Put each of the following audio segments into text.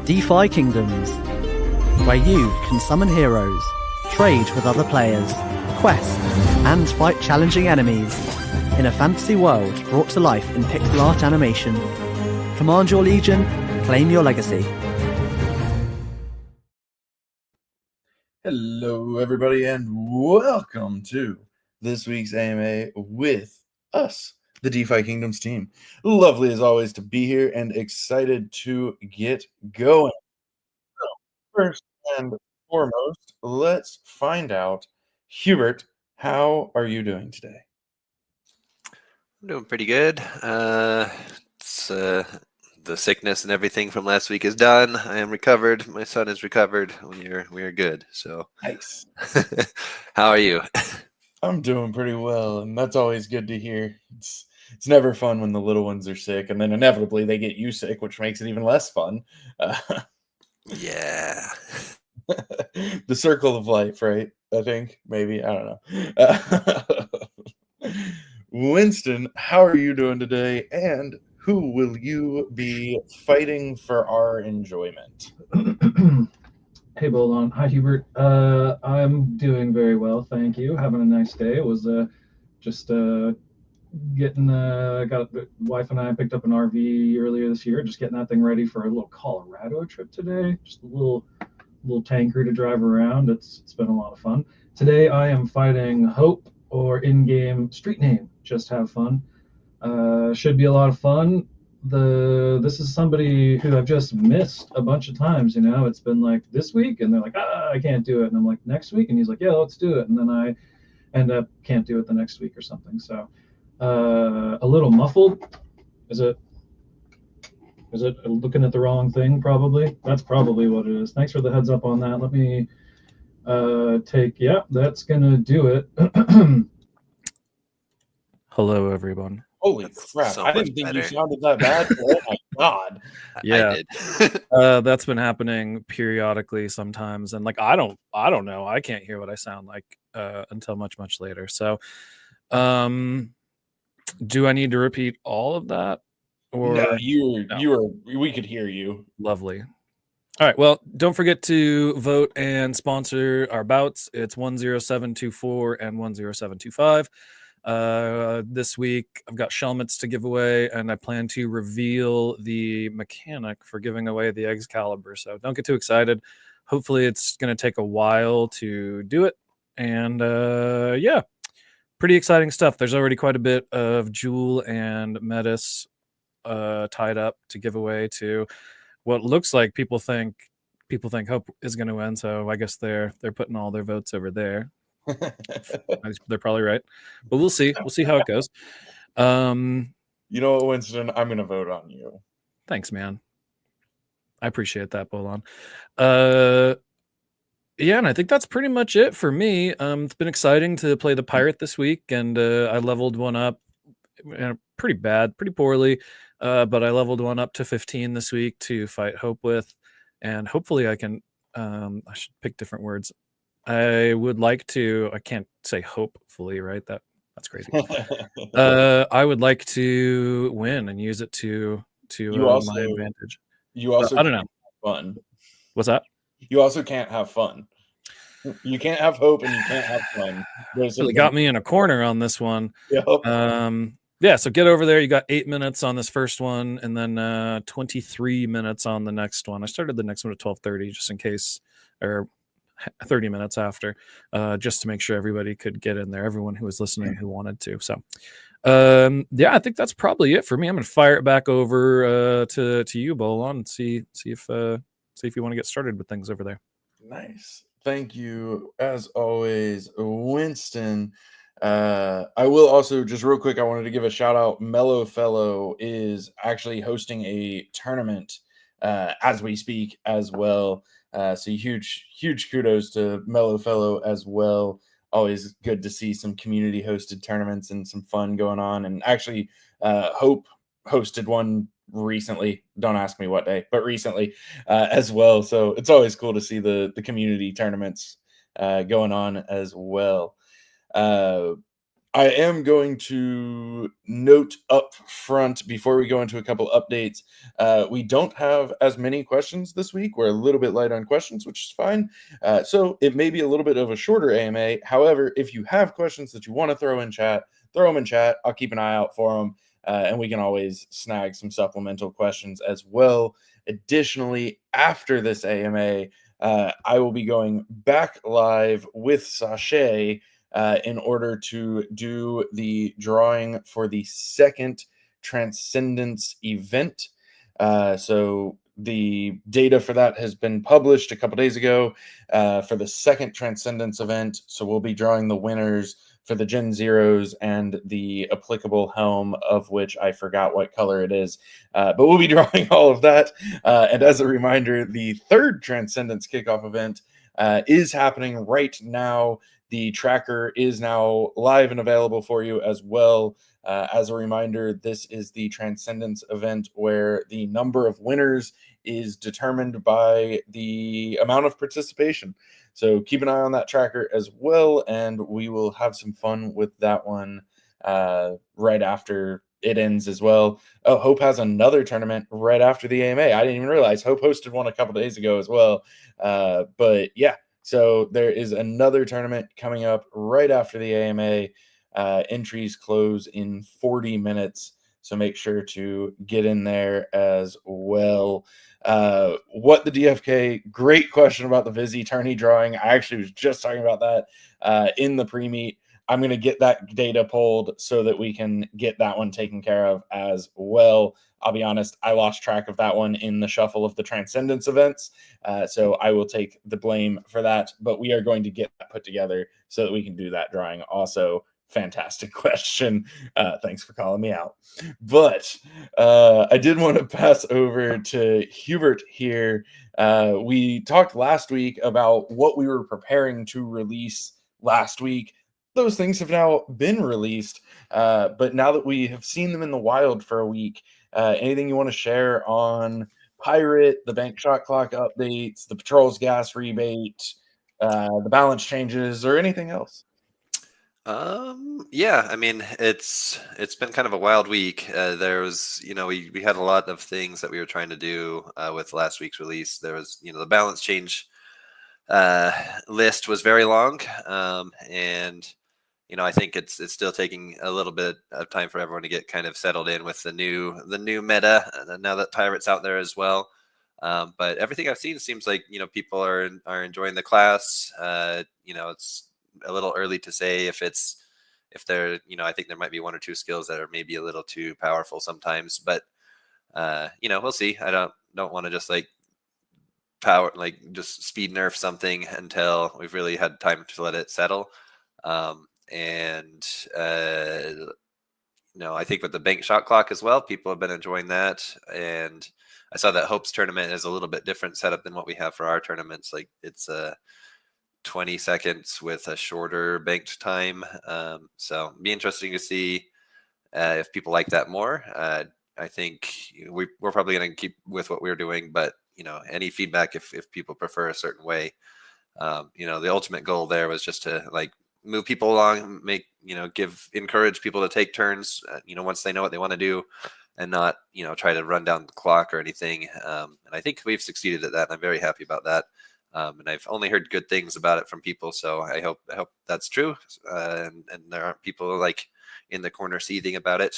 DeFi Kingdoms, where you can summon heroes, trade with other players, quest, and fight challenging enemies in a fantasy world brought to life in pixel art animation. Command your legion, claim your legacy. Hello, everybody, and welcome to this week's AMA with us, the DeFi Kingdoms team. Lovely as always to be here and excited to get going. So, first and foremost, let's find out, Hubert, how are you doing today? I'm doing pretty good. The sickness and everything from last week is done. I am recovered. My son is recovered. We are good. So nice. How are you? I'm doing pretty well, and that's always good to hear. It's never fun when the little ones are sick, and then inevitably they get you sick, which makes it even less fun. Yeah. The circle of life, right? I think maybe, I don't know. Winston, how are you doing today, and who will you be fighting for our enjoyment? Hey, Bolon. Hi, Hubert. I'm doing very well, thank you. Having a nice day. It was just getting wife and I picked up an RV earlier this year, just getting that thing ready for a little Colorado trip today. Just a little tanker to drive around. It's been a lot of fun. Today I am fighting Hope, or in-game street name Just Have Fun. Should be a lot of fun. This is somebody who I've just missed a bunch of times. You know, it's been like this week, and they're like, I can't do it, and I'm like, next week, and he's like, yeah, let's do it, and then I end up can't do it the next week or something. So a little muffled. Is it looking at the wrong thing? Probably. That's probably what it is. Thanks for the heads up on that. Let me that's gonna do it. Hello, everyone. Holy crap! So I didn't think you sounded that bad. Oh my god! Yeah, I did. that's been happening periodically sometimes, and like I don't know. I can't hear what I sound like until much later. So, do I need to repeat all of that? Or no, we could hear you. Lovely. All right. Well, don't forget to vote and sponsor our bouts. It's 10724 and 10725. This week I've got Shelmets to give away, and I plan to reveal the mechanic for giving away the Excalibur. So don't get too excited. Hopefully it's going to take a while to do it. And yeah, pretty exciting stuff. There's already quite a bit of Jewel and Metis tied up to give away to what looks like people think Hope is going to win. So I guess they're putting all their votes over there. They're probably right, but we'll see how it goes. You know what, Winston, I'm gonna vote on you. Thanks, man. I appreciate that, Bolon. Yeah, and I think that's pretty much it for me. It's been exciting to play the pirate this week, and I leveled one up pretty poorly, but I leveled one up to 15 this week to fight Hope with, and hopefully I can I should pick different words. I would like to. I can't say hopefully, right? That's crazy. I would like to win and use it to my advantage. You also I don't know. Have fun. What's that? You also can't have fun. You can't have hope and you can't have fun. Really got me in a corner on this one. Yep. Yeah, so get over there. You got 8 minutes on this first one, and then 23 minutes on the next one. I started the next one at 12:30 just in case, or 30 minutes after, just to make sure everybody could get in there, everyone who was listening who wanted to. So yeah, I think that's probably it for me. I'm gonna fire it back over to you, Bolon, and see if you want to get started with things over there. Nice. Thank you as always, Winston. I will also, just real quick, I wanted to give a shout out. Mellow Fellow is actually hosting a tournament as we speak as well. So huge kudos to Mellow Fellow as well. Always good to see some community hosted tournaments and some fun going on. And actually, Hope hosted one recently. Don't ask me what day, but recently as well. So it's always cool to see the community tournaments going on as well. I am going to note up front before we go into a couple updates. We don't have as many questions this week. We're a little bit light on questions, which is fine. So it may be a little bit of a shorter AMA. However, if you have questions that you want to throw in chat, throw them in chat. I'll keep an eye out for them. And we can always snag some supplemental questions as well. Additionally, after this AMA, I will be going back live with Sachet in order to do the drawing for the second Transcendence event. So the data for that has been published a couple days ago for the second Transcendence event. So we'll be drawing the winners for the Gen Zeros and the applicable helm, of which I forgot what color it is. But we'll be drawing all of that. And as a reminder, the third Transcendence kickoff event is happening right now. The tracker is now live and available for you as well. As a reminder, this is the Transcendence event where the number of winners is determined by the amount of participation. So keep an eye on that tracker as well, and we will have some fun with that one right after it ends as well. Oh, Hope has another tournament right after the AMA. I didn't even realize Hope hosted one a couple days ago as well. But yeah. So there is another tournament coming up right after the AMA. Entries close in 40 minutes. So make sure to get in there as well. What the DFK, great question about the Vizzy tourney drawing. I actually was just talking about that in the pre-meet. I'm going to get that data pulled so that we can get that one taken care of as well. I'll be honest, I lost track of that one in the shuffle of the Transcendence events. So I will take the blame for that. But we are going to get that put together so that we can do that drawing also. Fantastic question. Thanks for calling me out. But I did want to pass over to Hubert here. We talked last week about what we were preparing to release last week. Those things have now been released. But now that we have seen them in the wild for a week, anything you want to share on Pirate, the bank shot clock updates, the patrol's gas rebate, the balance changes, or anything else? Yeah, I mean, it's been kind of a wild week. There was, we had a lot of things that we were trying to do with last week's release. There was, the balance change list was very long, and I think it's still taking a little bit of time for everyone to get kind of settled in with the new meta now that Pirate's out there as well. But everything I've seen seems like people are enjoying the class. It's a little early to say if they're I think there might be one or two skills that are maybe a little too powerful sometimes, but we'll see. I don't want to just just speed nerf something until we've really had time to let it settle. I think with the bank shot clock as well, people have been enjoying that. And I saw that Hope's tournament is a little bit different setup than what we have for our tournaments. Like it's 20 seconds with a shorter banked time. So it'd be interesting to see if people like that more. I think we're probably going to keep with what we're doing, but any feedback if people prefer a certain way. The ultimate goal there was just to move people along, encourage people to take turns, once they know what they want to do, and not, try to run down the clock or anything. And I think we've succeeded at that. And I'm very happy about that. And I've only heard good things about it from people. So I hope that's true. And there aren't people in the corner seething about it.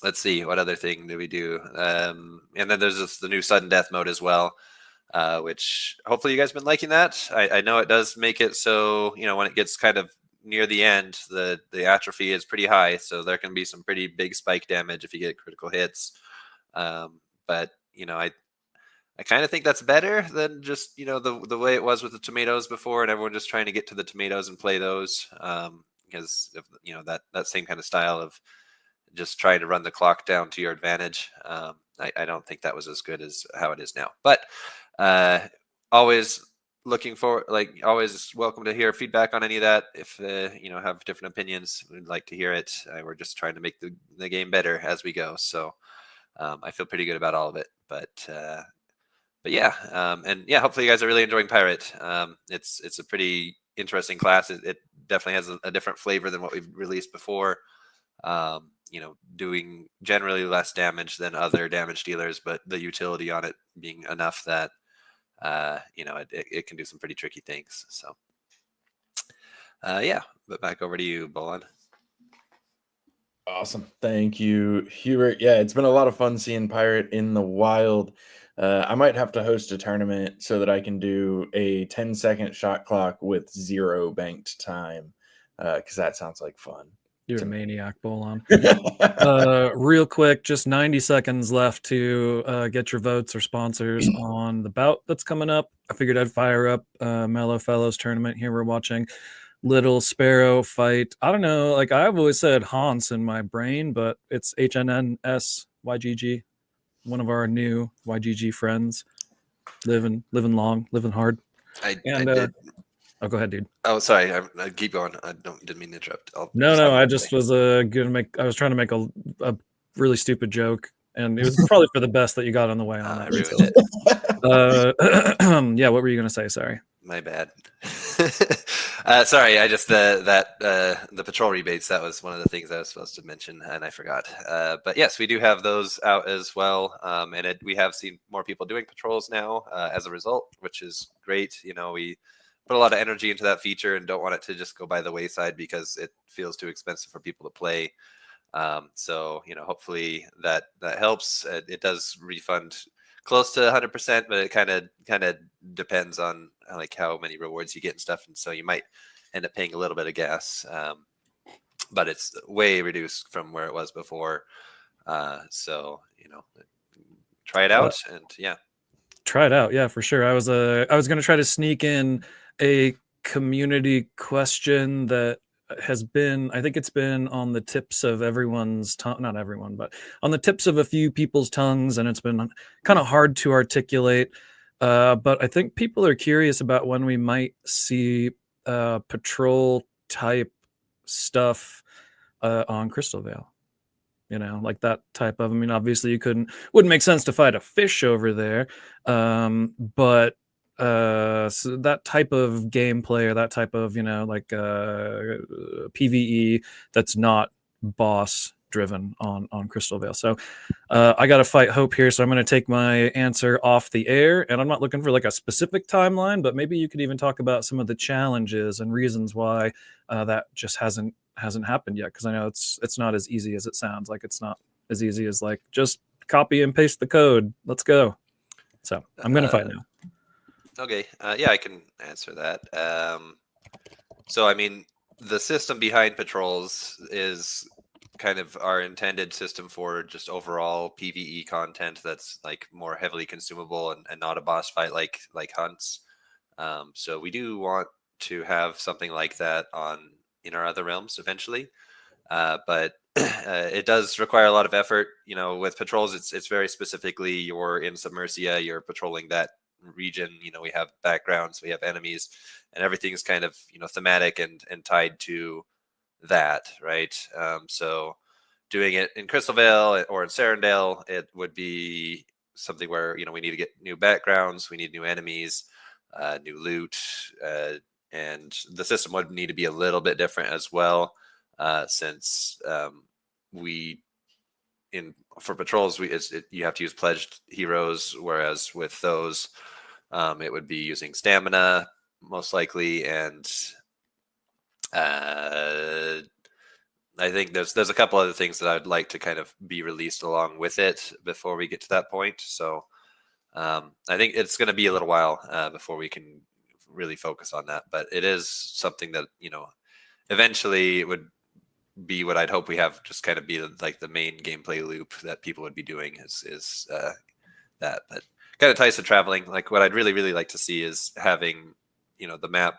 Let's see, what other thing do we do? And then there's the new sudden death mode as well, which hopefully you guys have been liking that. I know it does make it so, when it gets kind of near the end, the atrophy is pretty high. So there can be some pretty big spike damage if you get critical hits. But I kind of think that's better than just, the way it was with the tomatoes before and everyone just trying to get to the tomatoes and play those. Because of, that same kind of style of just trying to run the clock down to your advantage. I don't think that was as good as how it is now, but always looking for always welcome to hear feedback on any of that. If have different opinions, we'd like to hear it. We're just trying to make the game better as we go. So I feel pretty good about all of it, but yeah, and yeah, hopefully you guys are really enjoying Pirate. It's a pretty interesting class. It definitely has a different flavor than what we've released before. Doing generally less damage than other damage dealers, but the utility on it being enough that it can do some pretty tricky things. So yeah, but back over to you, Bolon. Awesome. Thank you, Hubert. Yeah, it's been a lot of fun seeing Pirate in the wild. I might have to host a tournament so that I can do a 10-second shot clock with 0 banked time, because that sounds like fun. You're a to me. maniac, Bolon. Real quick, just 90 seconds left to get your votes or sponsors on the bout that's coming up. I figured I'd fire up Mellow Fellows tournament here. We're watching Little Sparrow fight. I don't know, like I've always said Hans in my brain, but it's HNNSYGG, one of our new YGG friends. Living long, living hard. I did. Oh, go ahead, dude. Oh, sorry. I keep going. Didn't mean to interrupt. No. I just was I was trying to make a really stupid joke, and it was probably for the best that you got on the way on. I ruined it. Yeah, what were you gonna say? Sorry. My bad. Sorry, I just the patrol rebates, that was one of the things I was supposed to mention and I forgot. But yes, we do have those out as well, and we have seen more people doing patrols now as a result, which is great. We put a lot of energy into that feature and don't want it to just go by the wayside because it feels too expensive for people to play. So hopefully that helps. It does refund close to 100%, but it kind of depends on like how many rewards you get and stuff, and so you might end up paying a little bit of gas, but it's way reduced from where it was before. So try it out, and yeah, try it out. Yeah, for sure. I was going to try to sneak in a community question that has been, I think it's been on the tips of everyone's tongue, not everyone, but on the tips of a few people's tongues, and it's been kind of hard to articulate. But I think people are curious about when we might see patrol type stuff on Crystal Vale. Like that type of, I mean, obviously wouldn't make sense to fight a fish over there. But so that type of gameplay, or that type of, like PvE that's not boss driven on Crystal Vale. So I got to fight Hope here. So I'm going to take my answer off the air, and I'm not looking for like a specific timeline, but maybe you could even talk about some of the challenges and reasons why that just hasn't happened yet. Cause I know it's not as easy as it sounds. Like it's not as easy as like, just copy and paste the code. Let's go. So I'm going to fight now. Okay. Yeah, I can answer that. So, I mean, the system behind patrols is kind of our intended system for just overall PvE content that's like more heavily consumable and not a boss fight like hunts. So we do want to have something like that in our other realms eventually. But it does require a lot of effort. With patrols, it's very specifically you're in Submersia, you're patrolling that region. We have backgrounds, we have enemies, and everything's kind of thematic and tied to that, right? So doing it in Crystal Vale or in Serendale, it would be something where we need to get new backgrounds, we need new enemies, new loot, and the system would need to be a little bit different as well, since for patrols you have to use pledged heroes, whereas with those it would be using stamina most likely, and I think there's a couple other things that I'd like to kind of be released along with it before we get to that point. So I think it's going to be a little while before we can really focus on that, but it is something that eventually it would be what I'd hope we have just kind of be like the main gameplay loop that people would be doing is that. But kind of ties to traveling. Like what I'd really like to see is having the map,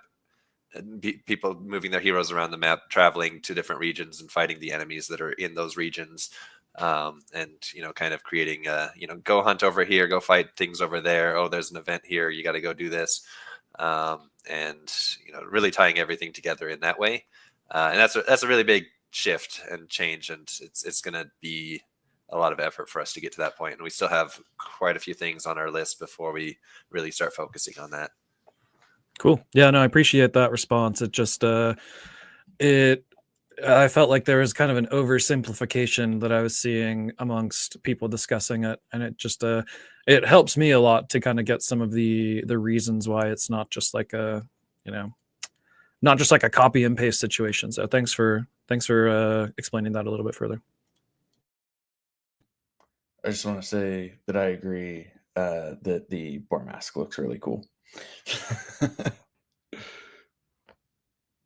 people moving their heroes around the map, traveling to different regions and fighting the enemies that are in those regions, and kind of creating go hunt over here, go fight things over there, oh there's an event here, you got to go do this, and really tying everything together in that way, and that's a really big shift and change, and it's going to be a lot of effort for us to get to that point, and we still have quite a few things on our list before we really start focusing on that. Cool. Yeah, no, I appreciate that response. It just I felt like there was kind of an oversimplification that I was seeing amongst people discussing it, and it just it helps me a lot to kind of get some of the reasons why it's not just like a, you know, not just like a copy and paste situation. So thanks for explaining that a little bit further. I just want to say that I agree that the boar mask looks really cool.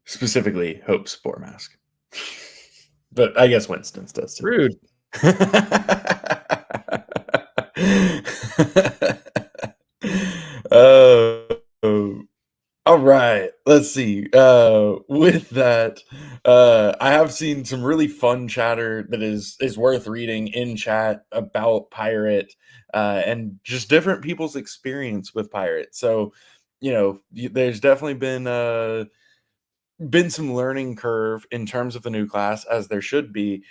Specifically, Hope's boar mask. But I guess Winston's does too. Rude. All right, let's see. With that, I have seen some really fun chatter that is worth reading in chat about Pirate and just different people's experience with Pirate. So, you know, there's definitely been some learning curve in terms of the new class, as there should be.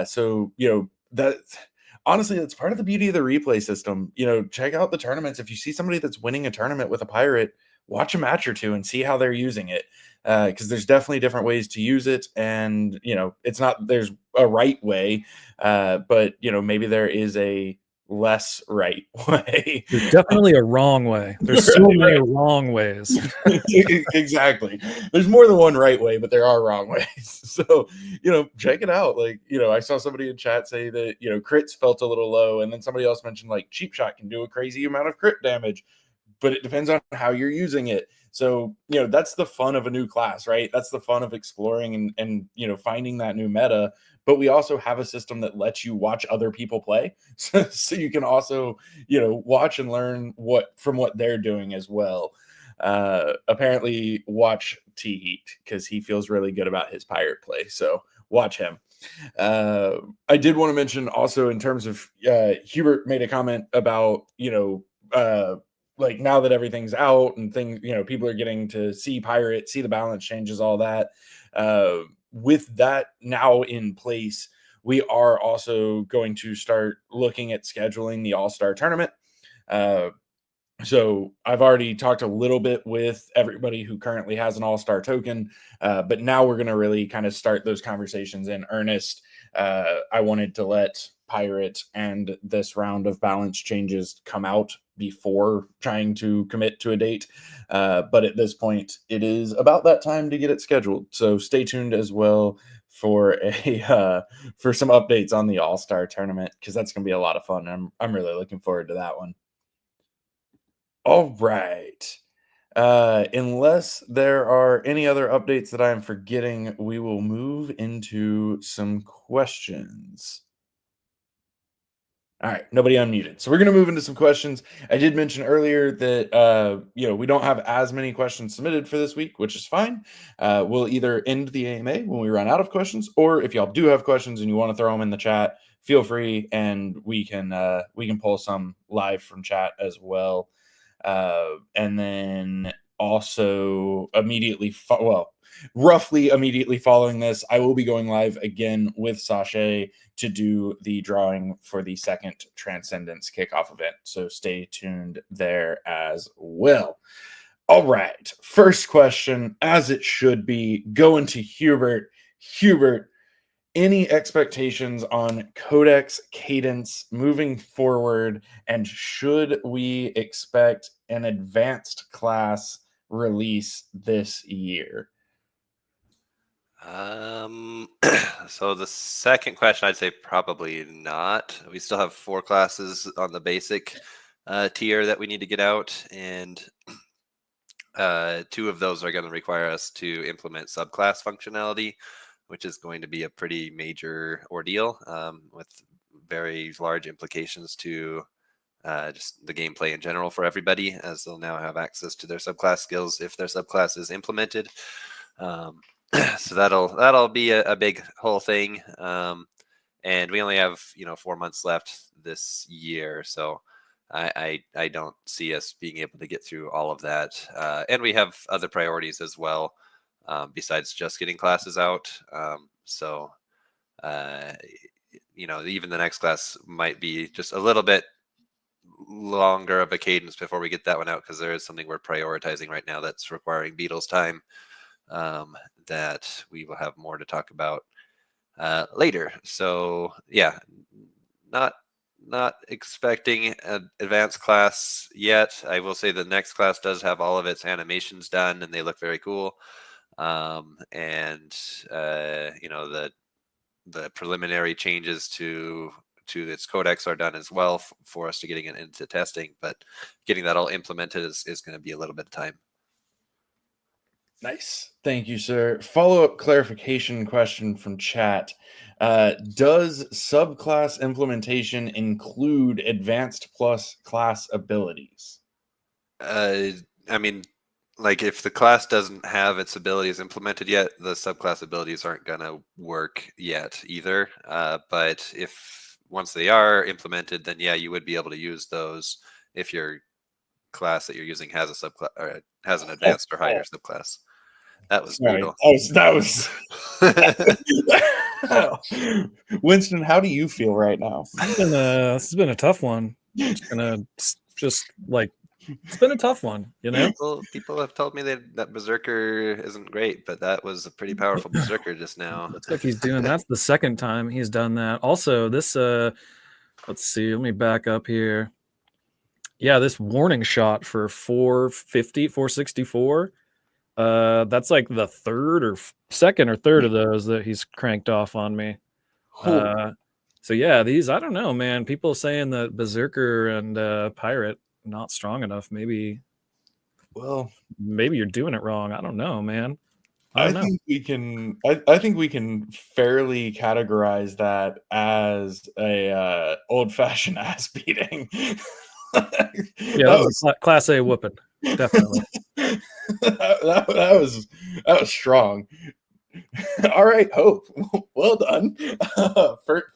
So, you know, that honestly, that's part of the beauty of the replay system. You know, check out the tournaments. If you see somebody that's winning a tournament with a pirate, watch a match or two and see how they're using it. Because there's definitely different ways to use it. And, you know, it's not, there's a right way, but, you know, maybe there is a less right way. There's definitely a wrong way. There's so many wrong ways. Exactly. There's more than one right way, but there are wrong ways. So, you know, check it out. Like, you know, I saw somebody in chat say that, you know, crits felt a little low, and then somebody else mentioned like cheap shot can do a crazy amount of crit damage, but it depends on how you're using it. So, you know, that's the fun of a new class, right? That's the fun of exploring and you know, finding that new meta. But we also have a system that lets you watch other people play. So you can also, you know, watch and learn from what they're doing as well. Apparently watch T Heat because he feels really good about his pirate play. So watch him. I did want to mention also in terms of Hubert made a comment about, you know, like now that everything's out and things, you know, people are getting to see Pirate, see the balance changes, all that. With that now in place, we are also going to start looking at scheduling the All-Star tournament. So I've already talked a little bit with everybody who currently has an All-Star token, but now we're going to really kind of start those conversations in earnest. I wanted to let Pirate and this round of balance changes come out before trying to commit to a date. But at this point, it is about that time to get it scheduled. So stay tuned as well for for some updates on the All-Star tournament, because that's going to be a lot of fun. I'm really looking forward to that one. All right. Unless there are any other updates that I'm forgetting, we will move into some questions. All right, nobody unmuted. So we're going to move into some questions. I did mention earlier that, you know, we don't have as many questions submitted for this week, which is fine. We'll either end the AMA when we run out of questions, or if y'all do have questions and you want to throw them in the chat, feel free, and we can pull some live from chat as well. And then also roughly immediately following this, I will be going live again with Sashay to do the drawing for the second Transcendence kickoff event. So stay tuned there as well. All right. First question, as it should be, going to Hubert. Hubert, any expectations on codex cadence moving forward, and should we expect an advanced class release this year? So the second question, I'd say probably not. We still have 4 classes on the basic tier that we need to get out, and 2 of those are going to require us to implement subclass functionality, which is going to be a pretty major ordeal with very large implications to just the gameplay in general for everybody, as they'll now have access to their subclass skills if their subclass is implemented. So that'll be a big whole thing. And we only have 4 months left this year, so I don't see us being able to get through all of that. And we have other priorities as well, besides just getting classes out. So even the next class might be just a little bit longer of a cadence before we get that one out, because there is something we're prioritizing right now that's requiring Beatles time, that we will have more to talk about later. So yeah, not expecting an advanced class yet. I will say the next class does have all of its animations done, and they look very cool. The preliminary changes to its codex are done as well for us to getting it into testing, but getting that all implemented is going to be a little bit of time. Nice. Thank you, sir. Follow-up clarification question from chat. Does subclass implementation include advanced plus class abilities? I mean, like if the class doesn't have its abilities implemented yet, the subclass abilities aren't going to work yet either. But if once they are implemented, then yeah, you would be able to use those if your class that you're using has a subclass or has an advanced or higher subclass. That was Sorry, brutal. that was Winston, how do you feel right now? This has been a tough one. It's been a tough one, you know. People have told me that Berserker isn't great, but that was a pretty powerful Berserker just now. Looks like he's doing. That's the second time he's done that. Also, this let's see. Let me back up here. Yeah, this warning shot for 464. That's like the second or third of those that he's cranked off on me. So yeah, these, I don't know, man. People saying that Berserker and Pirate not strong enough. Maybe you're doing it wrong. I don't know, man. I think we can. I think we can fairly categorize that as a old-fashioned ass beating. Yeah, that was a class A whooping, definitely. that was strong. All right, Hope. Well done.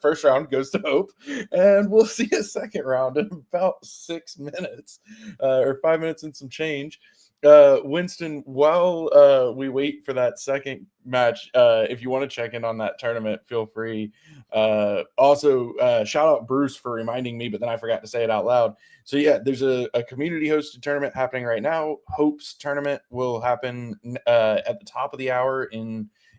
First round goes to Hope, and we'll see a second round in about 6 minutes, or 5 minutes and some change. Winston, while we wait for that second match, if you want to check in on that tournament, feel free. Also, shout out Bruce for reminding me, but then I forgot to say it out loud. So yeah, there's a community hosted tournament happening right now. Hope's tournament will happen at the top of the hour.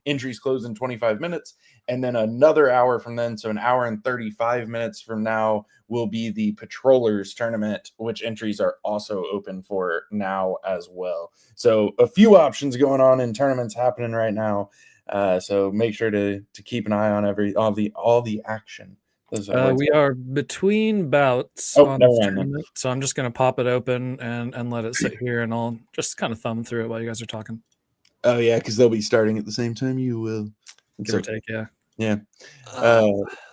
Entries close in 25 minutes, and then another hour from then, so an hour and 35 minutes from now, will be the Patrollers tournament, which entries are also open for now as well. So a few options going on in tournaments happening right now. So make sure to keep an eye on all the action. We are between bouts on this tournament, so I'm just going to pop it open and let it sit here, and I'll just kind of thumb through it while you guys are talking. Oh yeah, because they'll be starting at the same time you will. Give or take, yeah. Yeah.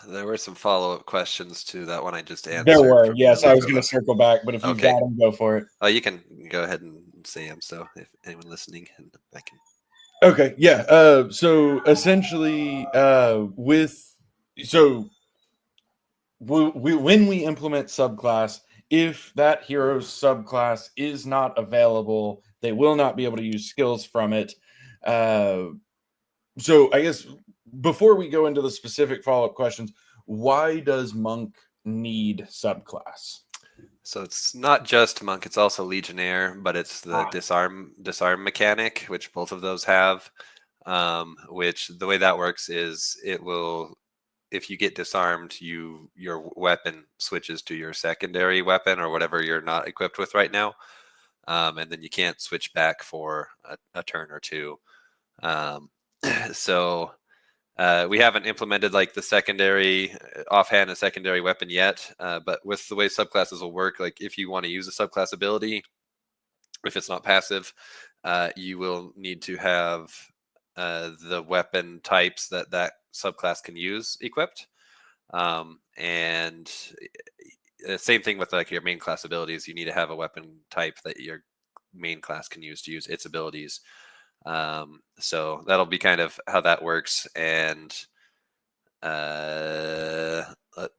There were some follow-up questions to that one I just answered. There were, yes. I was going to circle back, but if you've got them, go for it. Oh, you can go ahead and say them. So if anyone listening, I can. Okay, yeah. So essentially, when we implement subclass, if that hero's subclass is not available, they will not be able to use skills from it. So I guess before we go into the specific follow-up questions, why does Monk need subclass? So it's not just Monk, it's also Legionnaire, but it's the disarm mechanic, which both of those have. Which the way that works is it will, if you get disarmed, your weapon switches to your secondary weapon or whatever you're not equipped with right now. And then you can't switch back for a turn or two. So we haven't implemented like the secondary offhand a secondary weapon yet, but with the way subclasses will work, like if you want to use a subclass ability, if it's not passive, you will need to have the weapon types that subclass can use equipped. And same thing with like your main class abilities. You need to have a weapon type that your main class can use to use its abilities. So that'll be kind of how that works. And let's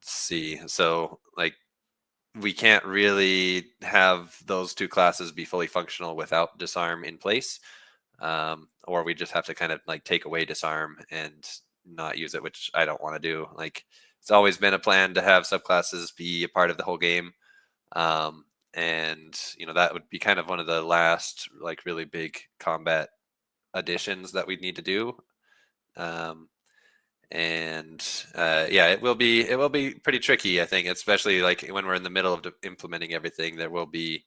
see. So like we can't really have those two classes be fully functional without disarm in place. Or we just have to kind of like take away disarm and not use it, which I don't want to do. Like, it's always been a plan to have subclasses be a part of the whole game. And that would be kind of one of the last like really big combat additions that we'd need to do. Yeah, it will be pretty tricky, I think, especially like when we're in the middle of implementing everything. There will be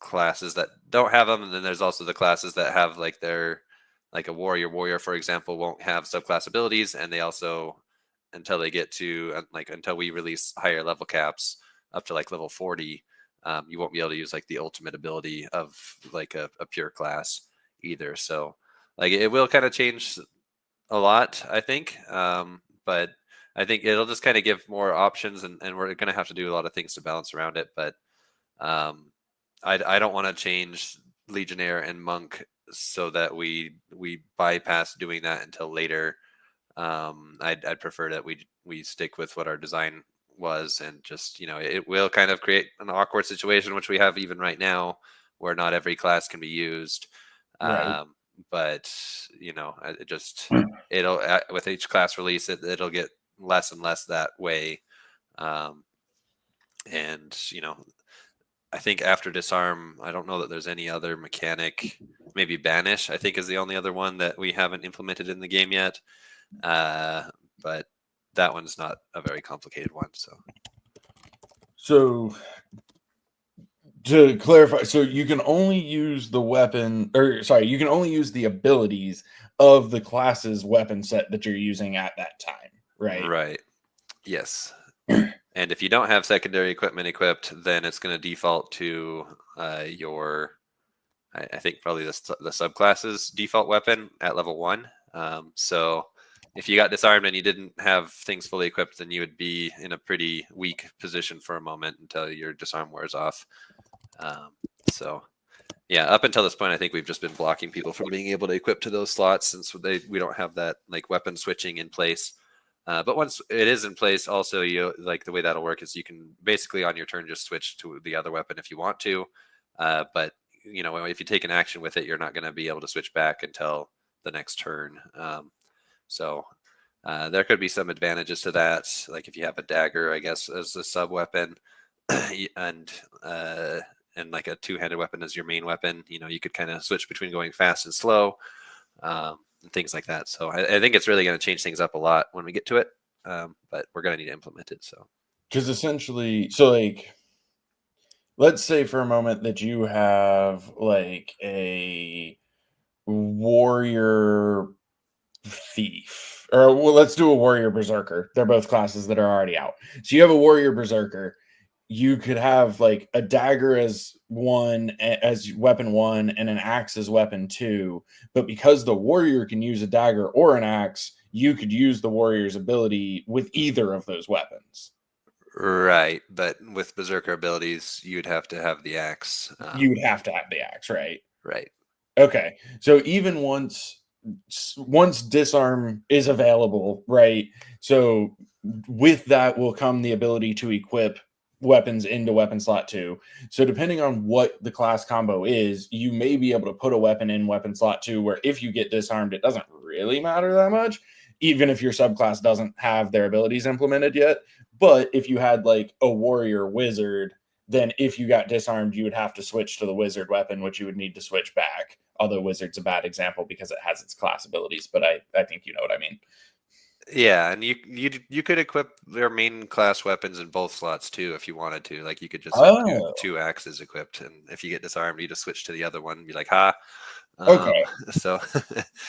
classes that don't have them, and then there's also the classes that have like their, like a warrior, for example, won't have subclass abilities, and they also, until they get to until we release higher level caps up to like level 40, you won't be able to use like the ultimate ability of like a pure class either. So like it will kind of change a lot, I think. But I think it'll just kind of give more options, and we're going to have to do a lot of things to balance around it. But I don't want to change Legionnaire and Monk so that we bypass doing that until later. I'd prefer that we stick with what our design was, and just it will kind of create an awkward situation, which we have even right now, where not every class can be used. Right. But it'll with each class release, it'll get less and less that way. And I think after Disarm, I don't know that there's any other mechanic. Maybe Banish, I think, is the only other one that we haven't implemented in the game yet. But that one's not a very complicated one. So to clarify, so you can only use the weapon, or sorry, you can only use the abilities of the class's weapon set that you're using at that time, right? Right. Yes. And if you don't have secondary equipment equipped, then it's going to default to your, I think probably the subclass's default weapon at level 1. So if you got disarmed and you didn't have things fully equipped, then you would be in a pretty weak position for a moment until your disarm wears off. So yeah, up until this point, I think we've just been blocking people from being able to equip to those slots, since we don't have that like weapon switching in place. But once it is in place, also the way that'll work is you can basically on your turn just switch to the other weapon if you want to. But if you take an action with it, you're not going to be able to switch back until the next turn. So there could be some advantages to that, like if you have a dagger, I guess, as a sub weapon, and like a two-handed weapon as your main weapon. You could kind of switch between going fast and slow. And things like that. So I think it's really going to change things up a lot when we get to it. But we're going to need to implement it. So, because essentially, so like, let's say for a moment that you have like a warrior thief, or well, let's do a warrior berserker. They're both classes that are already out. So you have a warrior berserker. You could have like a dagger as weapon 1 and an axe as weapon 2, but because the warrior can use a dagger or an axe, you could use the warrior's ability with either of those weapons. Right, but with berserker abilities, you'd have to have the axe. You would have to have the axe, right? Right. Okay, so even once disarm is available, right? So with that will come the ability to equip weapons into weapon slot 2. So depending on what the class combo is, you may be able to put a weapon in weapon slot 2, where if you get disarmed, it doesn't really matter that much, even if your subclass doesn't have their abilities implemented yet. But if you had like a warrior wizard, then if you got disarmed, you would have to switch to the wizard weapon, which you would need to switch back. Although wizard's a bad example because it has its class abilities, but I think you know what I mean. Yeah, and you could equip their main class weapons in both slots too if you wanted to. Like you could just have two axes equipped, and if you get disarmed, you just switch to the other one and be like, ha. Okay. So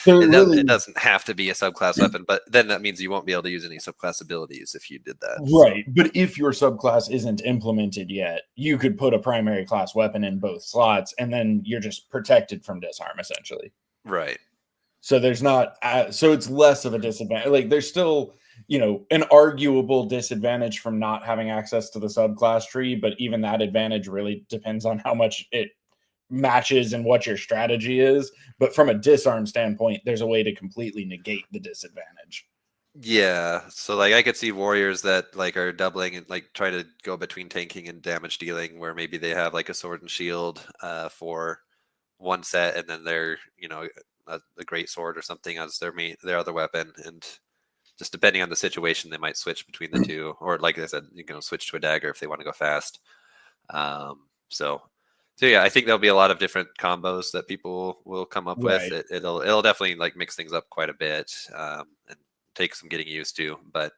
really, it doesn't have to be a subclass weapon, but then that means you won't be able to use any subclass abilities if you did that. Right. So. But if your subclass isn't implemented yet, you could put a primary class weapon in both slots, and then you're just protected from disarm, essentially. Right. So there's not, so it's less of a disadvantage. Like there's still, an arguable disadvantage from not having access to the subclass tree, but even that advantage really depends on how much it matches and what your strategy is. But from a disarm standpoint, there's a way to completely negate the disadvantage. Yeah, so like I could see warriors that like are doubling and like try to go between tanking and damage dealing, where maybe they have like a sword and shield for one set, and then they're a great sword or something as their other weapon, and just depending on the situation, they might switch between the two, or like I said, you can switch to a dagger if they want to go fast. So yeah, I think there'll be a lot of different combos that people will come up with. It'll definitely like mix things up quite a bit, and take some getting used to. But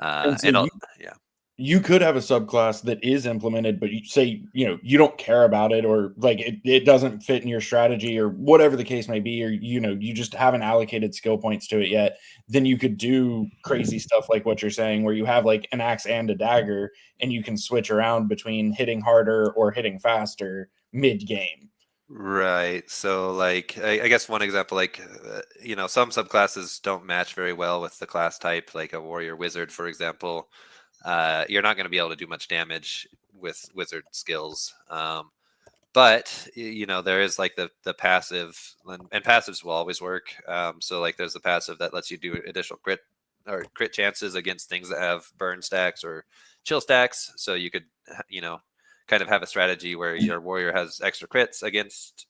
yeah. You could have a subclass that is implemented, but you say, you don't care about it, or like it doesn't fit in your strategy, or whatever the case may be, or, you just haven't allocated skill points to it yet. Then you could do crazy stuff like what you're saying, where you have like an axe and a dagger, and you can switch around between hitting harder or hitting faster mid game. Right. So like, I guess one example, like, some subclasses don't match very well with the class type, like a warrior wizard, for example. You're not going to be able to do much damage with wizard skills. But there is like the passive, and passives will always work. So like there's the passive that lets you do additional crit chances against things that have burn stacks or chill stacks. So you could, kind of have a strategy where your warrior has extra crits against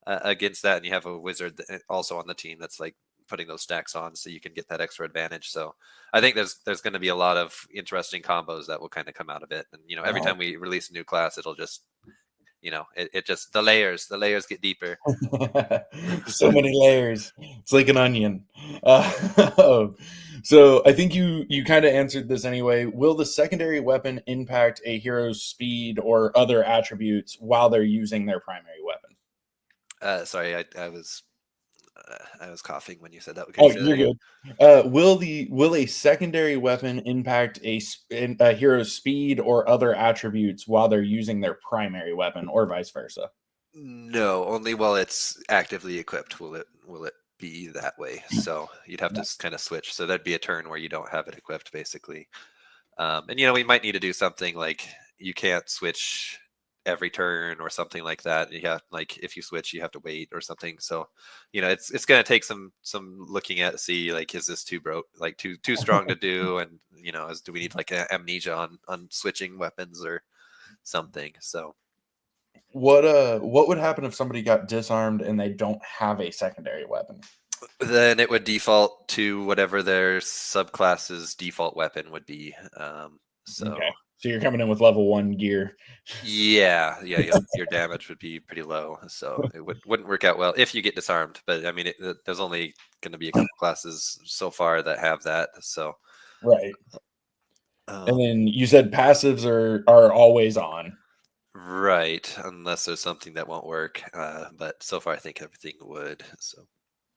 that, and you have a wizard also on the team that's like putting those stacks on, so you can get that extra advantage. So I think there's going to be a lot of interesting combos that will kind of come out of it. And every time we release a new class, it'll just it just the layers get deeper. So many layers. It's like an onion. So I think you kind of answered this anyway. Will the secondary weapon impact a hero's speed or other attributes while they're using their primary weapon? Sorry, I was coughing when you said that. Oh, you're good. Will a secondary weapon impact a hero's speed or other attributes while they're using their primary weapon, or vice versa? No, only while it's actively equipped will it be that way. So you'd have to kind of switch. So that'd be a turn where you don't have it equipped, basically. And we might need to do something like you can't switch every turn or something like that. You have, like, if you switch, you have to wait or something. So it's going to take some looking at, see, like, is this too strong to do, and do we need like an amnesia on switching weapons or something? So what would happen if somebody got disarmed and they don't have a secondary weapon? Then it would default to whatever their subclass's default weapon would be. Okay. So you're coming in with level 1 gear. Yeah. Your damage would be pretty low, so it wouldn't work out well if you get disarmed. But I mean, there's only going to be a couple classes so far that have that. So right. And then you said passives are always on. Right, unless there's something that won't work. But so far, I think everything would. So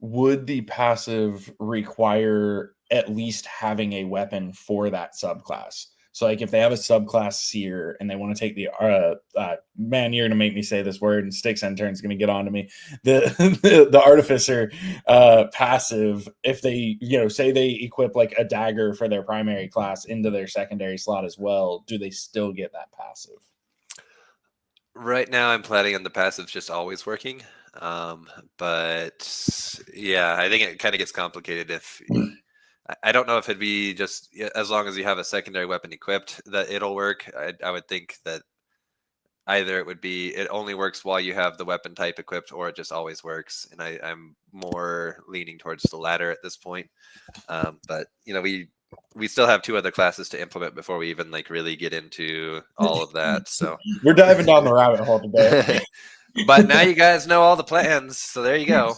would the passive require at least having a weapon for that subclass? So like if they have a subclass seer and they want to take the man, you're gonna make me say this word, and Sticks and Turn's gonna get on to me. The artificer passive, if they say they equip like a dagger for their primary class into their secondary slot as well, do they still get that passive? Right now, I'm planning on the passive just always working. But yeah, I think it kind of gets complicated if I don't know if it'd be just as long as you have a secondary weapon equipped that it'll work. I would think that either it only works while you have the weapon type equipped, or it just always works. And I'm more leaning towards the latter at this point. But we still have 2 other classes to implement before we even like really get into all of that. So we're diving down the rabbit hole today. But now you guys know all the plans, so there you go.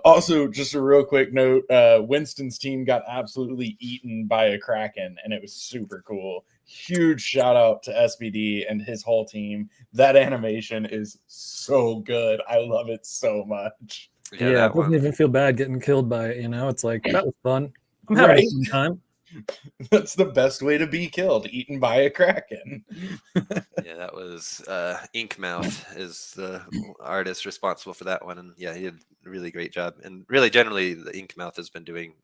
Also, just a real quick note, Winston's team got absolutely eaten by a Kraken, and it was super cool. Huge shout out to SBD and his whole team. That animation is so good. I love it so much. Yeah, it doesn't even feel bad getting killed by it, it's like, that was fun. I'm having a fun time. That's the best way to be killed, eaten by a Kraken. Yeah, that was Inkmouth is the artist responsible for that one. And yeah, he did a really great job. And really, generally, the Inkmouth has been doing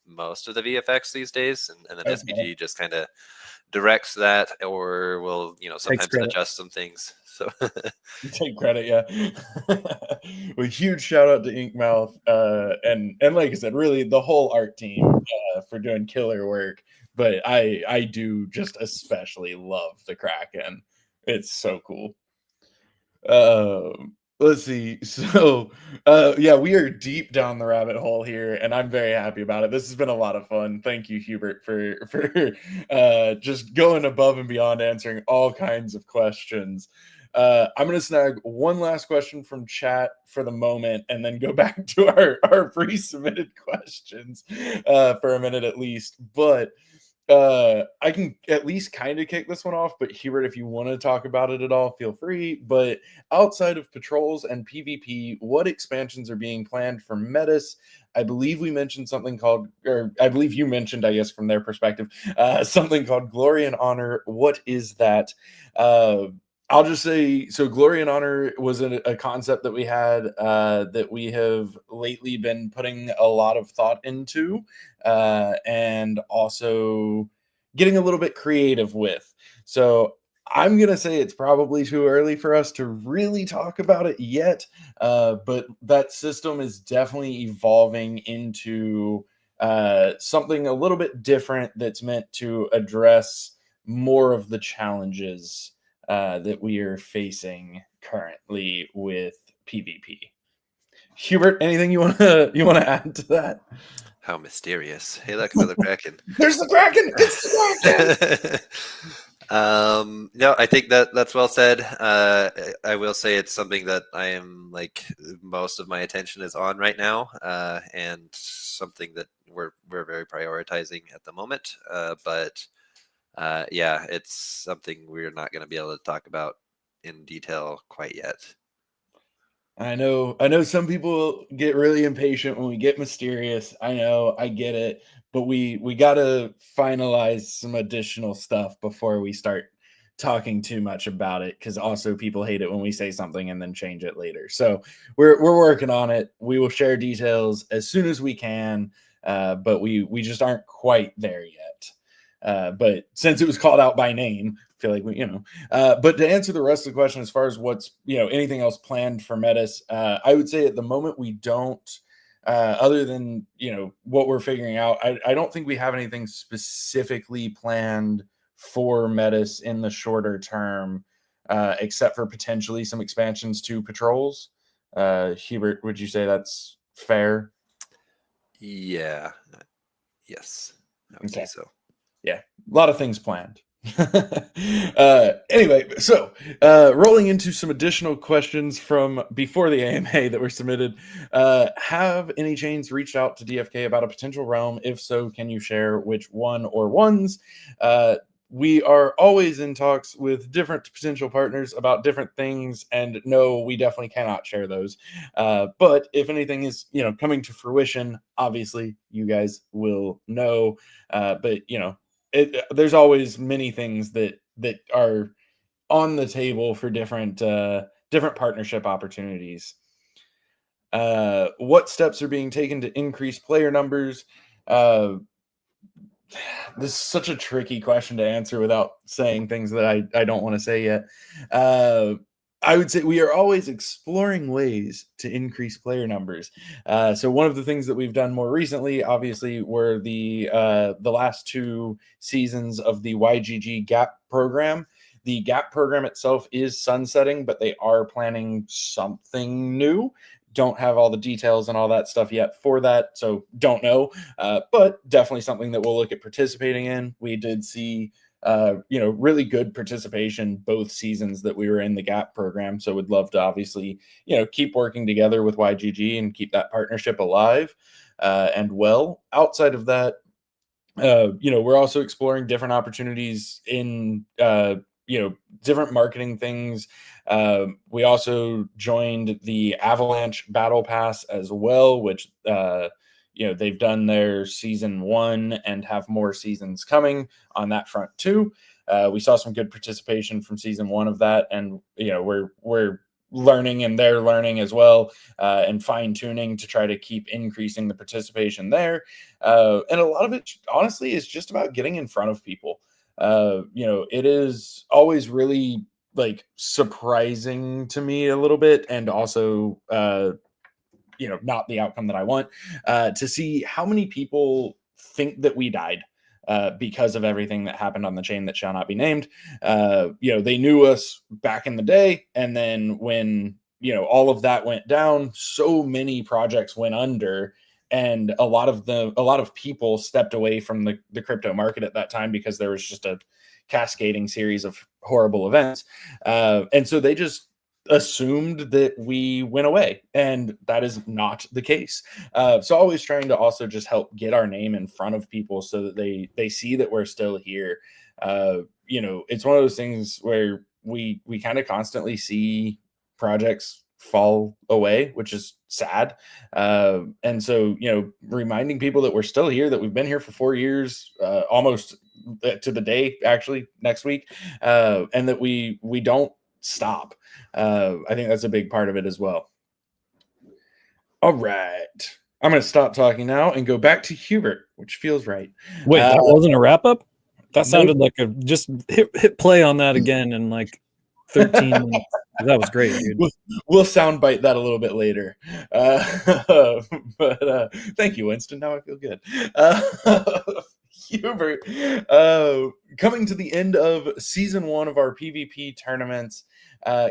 most of the VFX these days. And then SBG just kind of directs that, or will, sometimes adjust some things. So take credit, yeah. Well, huge shout out to Inkmouth, and like I said, really the whole art team for doing killer work. But I do just especially love the Kraken. It's so cool. Let's see. So, yeah, we are deep down the rabbit hole here, and I'm very happy about it. This has been a lot of fun. Thank you, Hubert, for just going above and beyond answering all kinds of questions. I'm going to snag one last question from chat for the moment, and then go back to our pre-submitted questions for a minute at least. But I can at least kind of kick this one off, but Hubert, if you want to talk about it at all, feel free. But outside of patrols and PvP, what expansions are being planned for Metis? I believe we mentioned something called, or I believe you mentioned, I guess from their perspective, something called Glory and Honor. What is that? I'll just say, so Glory and Honor was a concept that we had that we have lately been putting a lot of thought into, and also getting a little bit creative with. So I'm going to say it's probably too early for us to really talk about it yet, but that system is definitely evolving into something a little bit different that's meant to address more of the challenges that we are facing currently with PvP. Hubert, anything you want to add to that? How mysterious! Hey, look, another Kraken. There's the Kraken. It's the Kraken. No, I think that's well said. I will say it's something that I am like most of my attention is on right now, and something that we're very prioritizing at the moment. But yeah, it's something we're not going to be able to talk about in detail quite yet. I know some people get really impatient when we get mysterious. I know, I get it, but we got to finalize some additional stuff before we start talking too much about it, because also people hate it when we say something and then change it later. So we're working on it. We will share details as soon as we can, but we just aren't quite there yet. But since it was called out by name, I feel like we, but to answer the rest of the question, as far as what's, anything else planned for Metis, I would say at the moment we don't, other than, what we're figuring out. I don't think we have anything specifically planned for Metis in the shorter term, except for potentially some expansions to patrols. Hubert, would you say that's fair? Yeah. Yes, I would say so. Yeah, a lot of things planned. Anyway, so rolling into some additional questions from before the AMA that were submitted. Have any chains reached out to DFK about a potential realm? If so, can you share which one or ones? We are always in talks with different potential partners about different things, and no, we definitely cannot share those. But if anything is, coming to fruition, obviously you guys will know. But there's always many things that are on the table for different partnership opportunities. What steps are being taken to increase player numbers? This is such a tricky question to answer without saying things that I don't want to say yet. I would say we are always exploring ways to increase player numbers. So one of the things that we've done more recently, obviously, were the last 2 seasons of the YGG Gap program. The Gap program itself is sunsetting, but they are planning something new. Don't have all the details and all that stuff yet for that, so don't know. But definitely something that we'll look at participating in. We did see really good participation both seasons that we were in the Gap program. So would love to obviously, keep working together with YGG and keep that partnership alive. And well, outside of that, we're also exploring different opportunities in, different marketing things. We also joined the Avalanche Battle Pass as well, which, they've done their season 1 and have more seasons coming on that front too. We saw some good participation from season 1 of that, and we're learning and they're learning as well, and fine tuning to try to keep increasing the participation there. And a lot of it, honestly, is just about getting in front of people. It is always really surprising to me a little bit, and also not the outcome that I want, to see how many people think that we died because of everything that happened on the chain that shall not be named. They knew us back in the day, and then when all of that went down, so many projects went under, and a lot of people stepped away from the crypto market at that time because there was just a cascading series of horrible events. And so they just assumed that we went away, and that is not the case. So always trying to also just help get our name in front of people so that they see that we're still here. It's one of those things where we kind of constantly see projects fall away, which is sad. And so, reminding people that we're still here, that we've been here for 4 years, almost to the day, actually, next week, and that we don't stop. I think that's a big part of it as well. All right. I'm going to stop talking now and go back to Hubert, which feels right. Wait, that wasn't a wrap up? That sounded Nope. like just hit play on that again in like 13 minutes. That was great, dude. We'll soundbite that a little bit later. But thank you, Winston. Now I feel good. Hubert, coming to the end of season 1 of our PvP tournaments,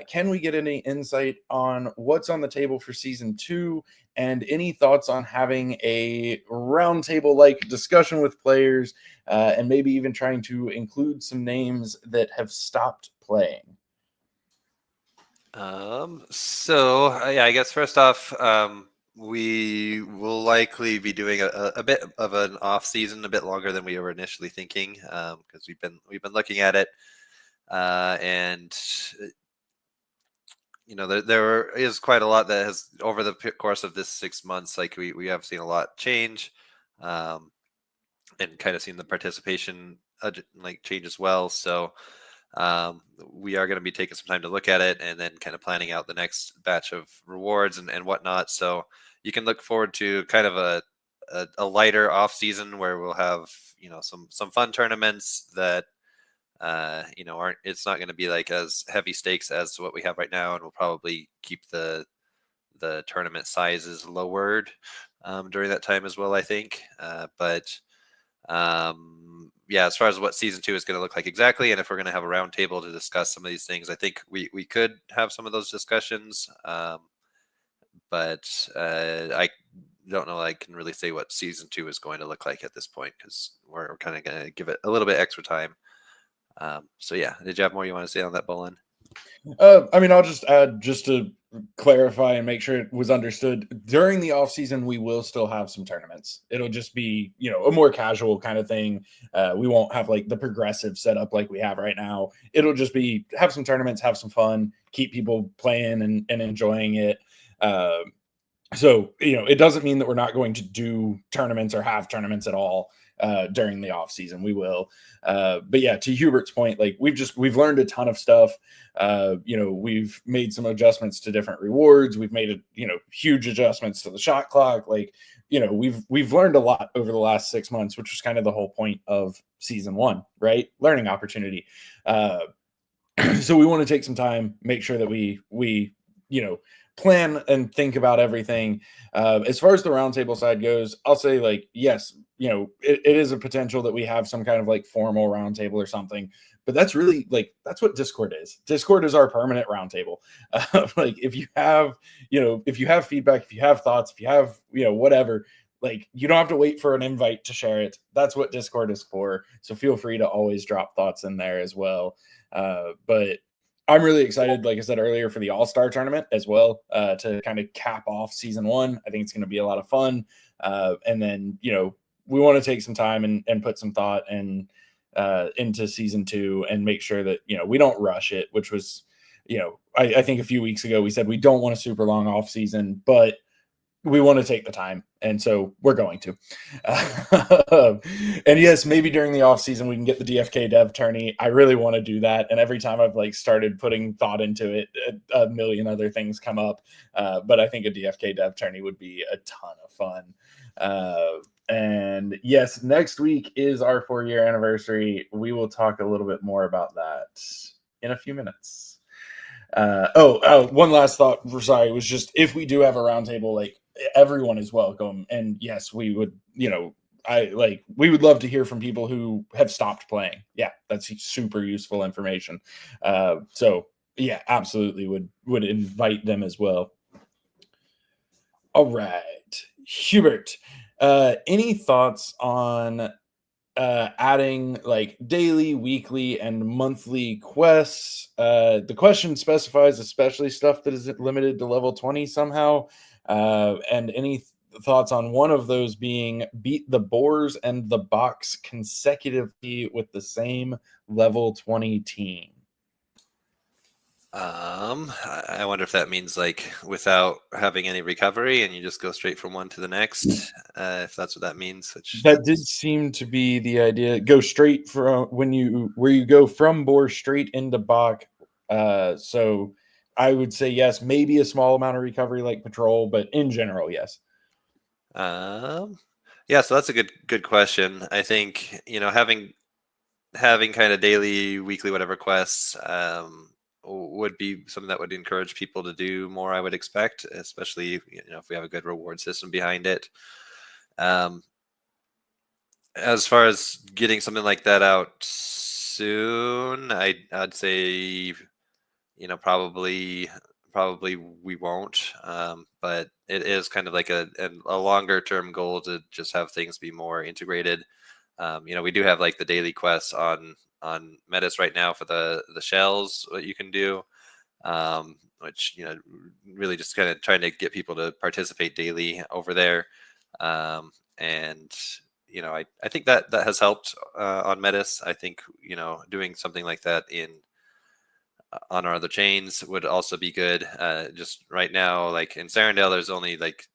can we get any insight on what's on the table for season 2, and any thoughts on having a roundtable-like discussion with players, and maybe even trying to include some names that have stopped playing? I guess first off, we will likely be doing a bit of an off season, a bit longer than we were initially thinking, because we've been looking at it, and there is quite a lot that has, over the course of this 6 months, like we have seen a lot change, and kind of seen the participation change as well. So we are going to be taking some time to look at it, and then kind of planning out the next batch of rewards and whatnot. So you can look forward to kind of a lighter off season where we'll have some fun tournaments that aren't, it's not going to be like as heavy stakes as what we have right now, and we'll probably keep the tournament sizes lowered during that time as well, I think. Yeah, as far as what season 2 is going to look like exactly, and if we're going to have a roundtable to discuss some of these things, I think we could have some of those discussions. But I don't know I can really say what season 2 is going to look like at this point, because we're kind of going to give it a little bit extra time. So yeah, did you have more you want to say on that, Bolin? I'll just add, just to clarify and make sure it was understood, during the off season we will still have some tournaments. It'll just be a more casual kind of thing. We won't have like the progressive setup like we have right now. It'll just be have some tournaments, have some fun, keep people playing and enjoying it. So it doesn't mean that we're not going to do tournaments or have tournaments at all during the off season. We will. But yeah, to Hubert's point, like we've learned a ton of stuff. We've made some adjustments to different rewards. We've made huge adjustments to the shot clock. Like, we've learned a lot over the last 6 months, which was kind of the whole point of season 1, right? Learning opportunity. So we want to take some time, make sure that we plan and think about everything. As far as the roundtable side goes, I'll say, like, yes, it is a potential that we have some kind of like formal roundtable or something, but that's really that's what Discord is. Discord is our permanent roundtable. Like if you have feedback, if you have thoughts, if you have, whatever, like you don't have to wait for an invite to share it. That's what Discord is for. So feel free to always drop thoughts in there as well. But I'm really excited, like I said earlier, for the All-Star tournament as well, to kind of cap off season 1. I think it's going to be a lot of fun. And then, we want to take some time and put some thought into season 2 and make sure that, we don't rush it, which was, I think a few weeks ago we said we don't want a super long off season, but we want to take the time, and so we're going to. And yes, maybe during the off season we can get the DFK Dev Tourney. I really want to do that, and every time I've started putting thought into it, a million other things come up. But I think a DFK Dev Tourney would be a ton of fun. And yes, next week is our 4-year anniversary. We will talk a little bit more about that in a few minutes. One last thought. Sorry, was just if we do have a roundtable, everyone is welcome, and yes, we would. We would love to hear from people who have stopped playing. Yeah, that's super useful information. So yeah, absolutely would invite them as well. All right, Hubert, any thoughts on adding like daily, weekly, and monthly quests? The question specifies especially stuff that is limited to level 20 somehow. And any thoughts on one of those being beat the boars and the box consecutively with the same level 20 team? I wonder if that means like without having any recovery and you just go straight from one to the next. If that's what that means, which That did seem to be the idea. Go straight from where you go from boar straight into Bach. So I would say yes, maybe a small amount of recovery like patrol, but in general, yes. Yeah, so that's a good question. I think, you know, having kind of daily, weekly, whatever quests would be something that would encourage people to do more, I would expect, especially, you know, if we have a good reward system behind it. As far as getting something like that out soon, I'd say, you know, probably we won't. But it is kind of like a longer term goal to just have things be more integrated. You know, we do have like the daily quests on Metis right now for the shells, what you can do, which, you know, really just kind of trying to get people to participate daily over there. And you know, I think that has helped on Metis. I think, you know, doing something like that on our other chains would also be good. Just right now, like in Sarandale, there's only like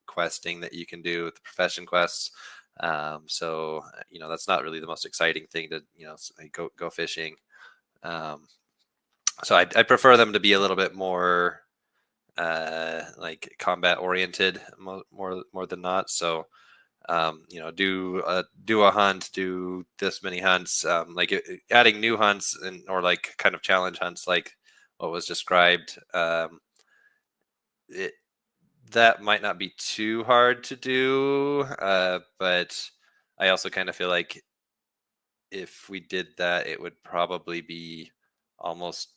questing that you can do with the profession quests. So, you know, that's not really the most exciting thing to, you know, go fishing. So I prefer them to be a little bit more like combat oriented more than not. So, you know, do a hunt, do this many hunts, like adding new hunts or like kind of challenge hunts, like what was described. That might not be too hard to do, but I also kind of feel like if we did that, it would probably be almost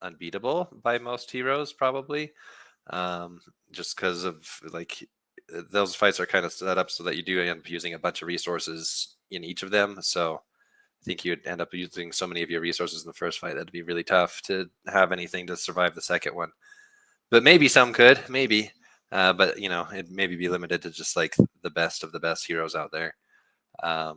unbeatable by most heroes, probably, just because of like those fights are kind of set up so that you do end up using a bunch of resources in each of them. So I think you'd end up using so many of your resources in the first fight that'd be really tough to have anything to survive the second one. But maybe some could, maybe. But you know, it maybe be limited to just like the best of the best heroes out there.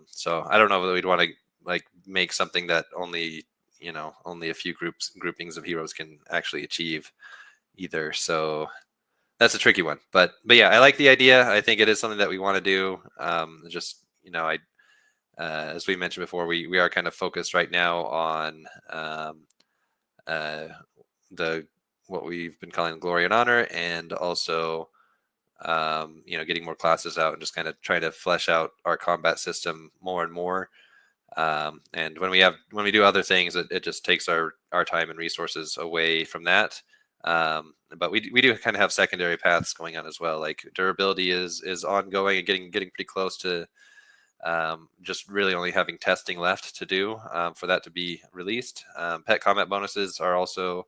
So I don't know whether we'd want to like make something that only, you know, only a few groupings of heroes can actually achieve either. So that's a tricky one. But yeah, I like the idea. I think it is something that we want to do. Just, you know, as we mentioned before, we are kind of focused right now on the what we've been calling glory and honor, and also you know, getting more classes out and just kind of trying to flesh out our combat system more and more. And when we do other things, it just takes our time and resources away from that. But we do kind of have secondary paths going on as well. Like durability is ongoing and getting pretty close to just really only having testing left to do for that to be released. Pet combat bonuses are also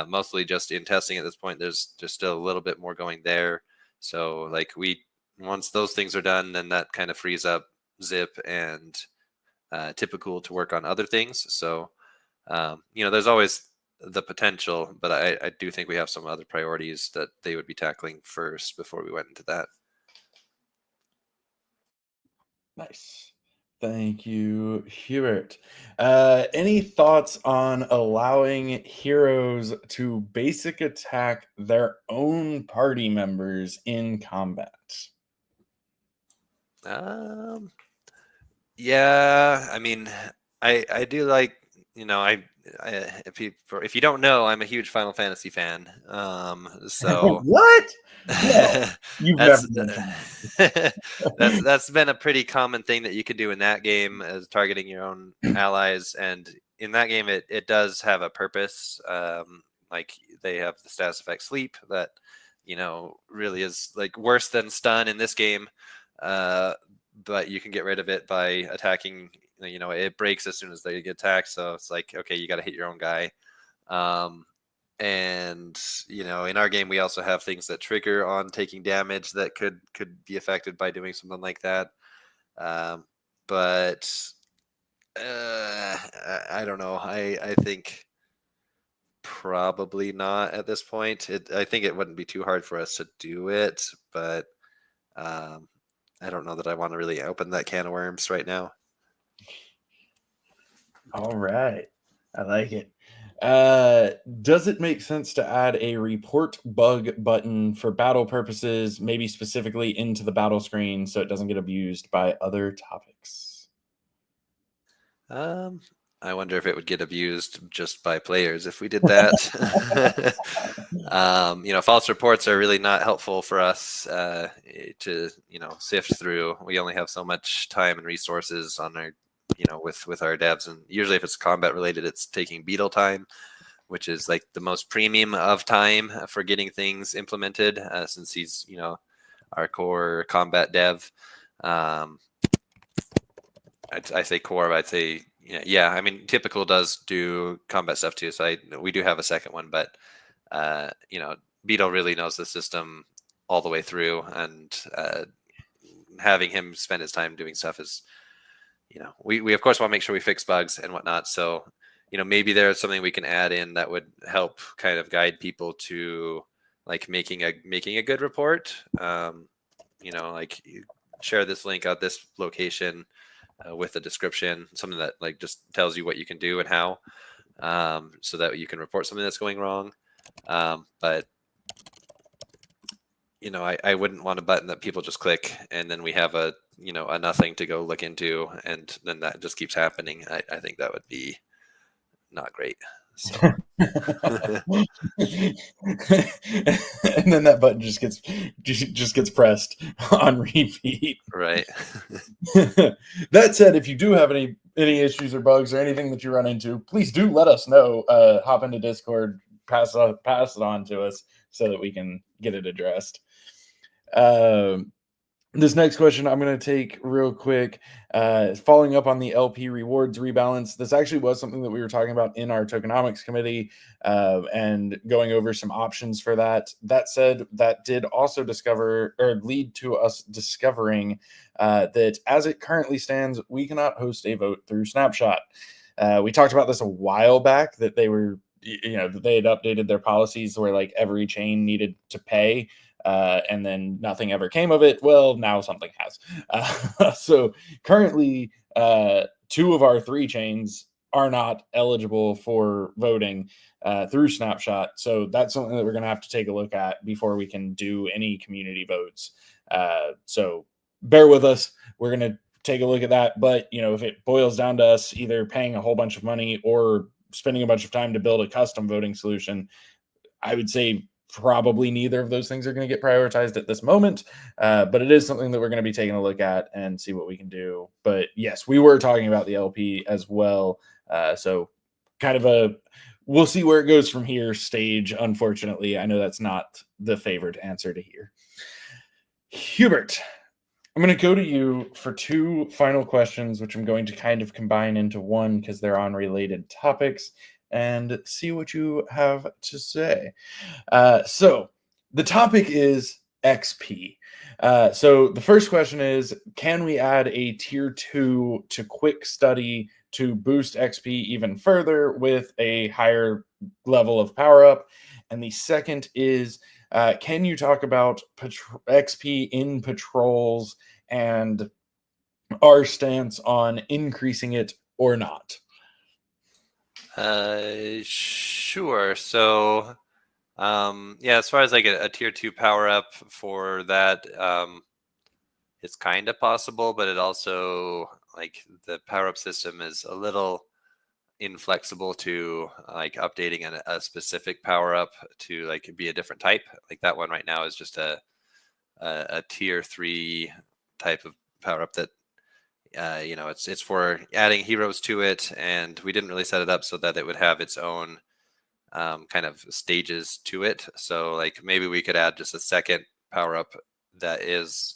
mostly just in testing at this point. There's still a little bit more going there. So like once those things are done, then that kind of frees up Zip and Typical to work on other things. So you know, there's always the potential, but I do think we have some other priorities that they would be tackling first before we went into that. Nice. Thank you, Hubert. Any thoughts on allowing heroes to basic attack their own party members in combat? Yeah, I mean, I do like, you know, if you don't know, I'm a huge Final Fantasy fan. So What? No, you've never that's mentioned. that's been a pretty common thing that you can do in that game, as targeting your own allies. And in that game, it does have a purpose. Like they have the status effect sleep that, you know, really is like worse than stun in this game. But you can get rid of it by attacking. You know, it breaks as soon as they get attacked. So it's like, okay, you got to hit your own guy. And in our game we also have things that trigger on taking damage that could be affected by doing something like that. But I don't know. I think probably not at this point. I think it wouldn't be too hard for us to do it, but I don't know that I want to really open that can of worms right now. All right. I like it. Does it make sense to add a report bug button for battle purposes, maybe specifically into the battle screen so it doesn't get abused by other topics? I wonder if it would get abused just by players if we did that. False reports are really not helpful for us to sift through. We only have so much time and resources on our with our devs, and usually if it's combat related, it's taking beetle time, which is like the most premium of time for getting things implemented, since he's our core combat dev. I say core, but I'd say I mean typical does do combat stuff too, so we do have a second one, but Beetle really knows the system all the way through, and having him spend his time doing stuff is we of course want to make sure we fix bugs and whatnot. So, maybe there's something we can add in that would help kind of guide people to like making a good report. Like share this link at this location with a description, something that like just tells you what you can do and how, so that you can report something that's going wrong. But I wouldn't want a button that people just click and then we have a nothing to go look into, and then that just keeps happening. I think that would be not great. So. And then that button just gets pressed on repeat. Right. That said, if you do have any issues or bugs or anything that you run into, please do let us know. Hop into Discord, pass it on to us so that we can get it addressed. This next question I'm going to take real quick, following up on the LP rewards rebalance. This actually was something that we were talking about in our tokenomics committee, and going over some options for that. That said, that did also lead to us discovering that as it currently stands, we cannot host a vote through Snapshot. We talked about this a while back, that they were, that they had updated their policies where like every chain needed to pay. And then nothing ever came of it. Well, now something has. So currently, 2 of our 3 chains are not eligible for voting through Snapshot. So that's something that we're going to have to take a look at before we can do any community votes. So bear with us. We're going to take a look at that. But, if it boils down to us either paying a whole bunch of money or spending a bunch of time to build a custom voting solution, I would say probably neither of those things are going to get prioritized at this moment, but it is something that we're going to be taking a look at and see what we can do. But yes, we were talking about the LP as well, so kind of we'll see where it goes from here stage. Unfortunately, I know that's not the favorite answer to hear. Hubert, I'm going to go to you for 2 final questions, which I'm going to kind of combine into one because they're on related topics, and see what you have to say. So the topic is XP. So the first question is, can we add a tier 2 to quick study to boost XP even further with a higher level of power up? And the second is, can you talk about XP in patrols and our stance on increasing it or not? Sure. So, as far as like a tier 2 power up for that, it's kind of possible, but it also like the power up system is a little inflexible to like updating a specific power up to like be a different type. Like that one right now is just a tier 3 type of power up that it's for adding heroes to it, and we didn't really set it up so that it would have its own kind of stages to it. So like maybe we could add just a second power up that is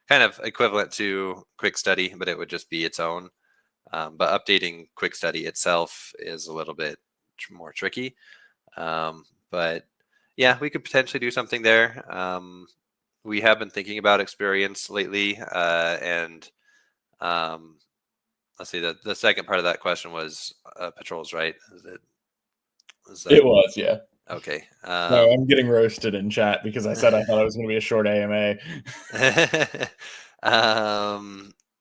kind of equivalent to quick study, but it would just be its own. But updating quick study itself is a little bit more tricky. But yeah, we could potentially do something there. We have been thinking about experience lately, and let's see. The second part of that question was patrols, right? Is that It was, yeah. okay? No, I'm getting roasted in chat because I said I thought it was going to be a short AMA.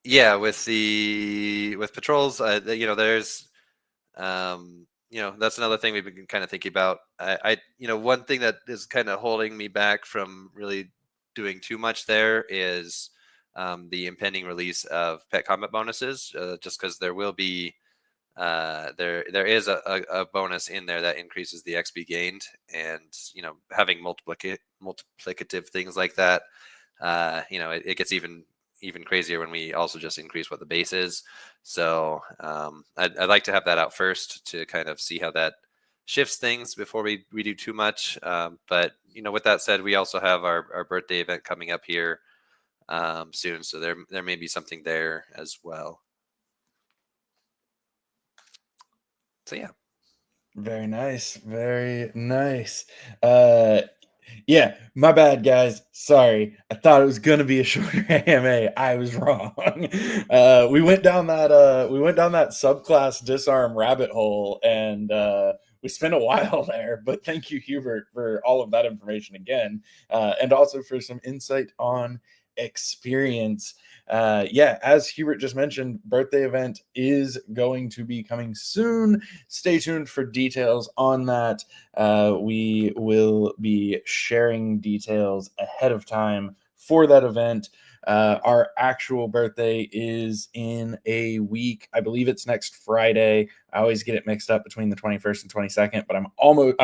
Yeah, with patrols, there's that's another thing we've been kind of thinking about. One thing that is kind of holding me back from really doing too much there is the impending release of pet combat bonuses, just because there will be there is a bonus in there that increases the XP gained, and having multiplicative things like that, it gets even crazier when we also just increase what the base is. So I'd like to have that out first to kind of see how that shifts things before we do too much. But with that said, we also have our birthday event coming up here soon, so there may be something there as well. So yeah. Very nice. Very nice. Yeah, my bad, guys. Sorry. I thought it was gonna be a shorter AMA. I was wrong. We went down that subclass disarm rabbit hole, and we spent a while there. But thank you, Hubert, for all of that information again, and also for some insight on experience. Yeah, as Hubert just mentioned, birthday event is going to be coming soon. Stay tuned for details on that. We will be sharing details ahead of time for that event. Our actual birthday is in a week. I believe it's next Friday. I always get it mixed up between the 21st and 22nd, but I'm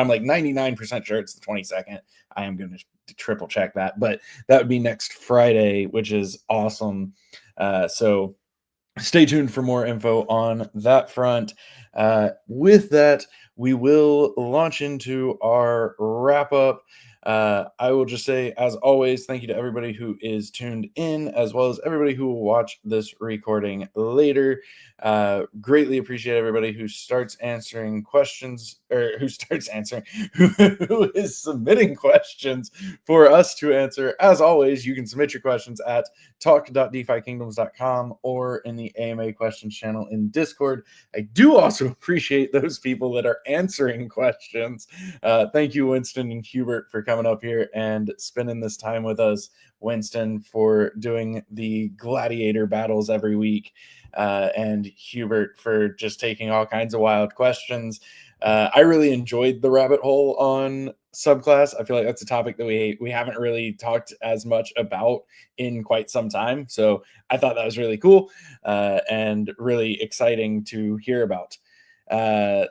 like 99% sure it's the 22nd. I am going to triple check that, but that would be next Friday, which is awesome. So stay tuned for more info on that front. With that, we will launch into our wrap up. I will just say, as always, thank you to everybody who is tuned in, as well as everybody who will watch this recording later. Greatly appreciate everybody who starts answering questions, or who is submitting questions for us to answer. As always, you can submit your questions at talk.defykingdoms.com or in the AMA questions channel in Discord. I do also appreciate those people that are answering questions. Thank you, Winston and Hubert, for coming up here and spending this time with us. Winston for doing the gladiator battles every week, and Hubert for just taking all kinds of wild questions. I really enjoyed the rabbit hole on subclass. I feel like that's a topic that we haven't really talked as much about in quite some time. So I thought that was really cool and really exciting to hear about.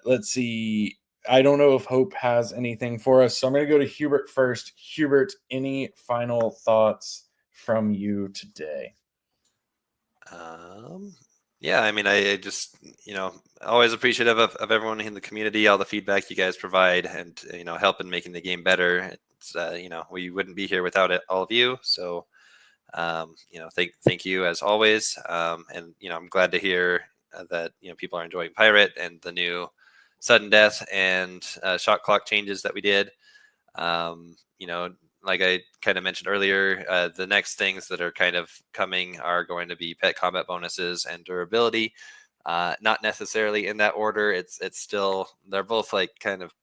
Let's see. I don't know if Hope has anything for us, so I'm going to go to Hubert first. Hubert, any final thoughts from you today? Yeah, I mean, I just, always appreciative of everyone in the community, all the feedback you guys provide, and, help in making the game better. It's, we wouldn't be here without it, all of you. So, thank you as always. And, I'm glad to hear that, people are enjoying Pirate and the new sudden death and shot clock changes that we did. Like I kind of mentioned earlier, the next things that are kind of coming are going to be pet combat bonuses and durability. Not necessarily in that order. It's still, they're both like kind of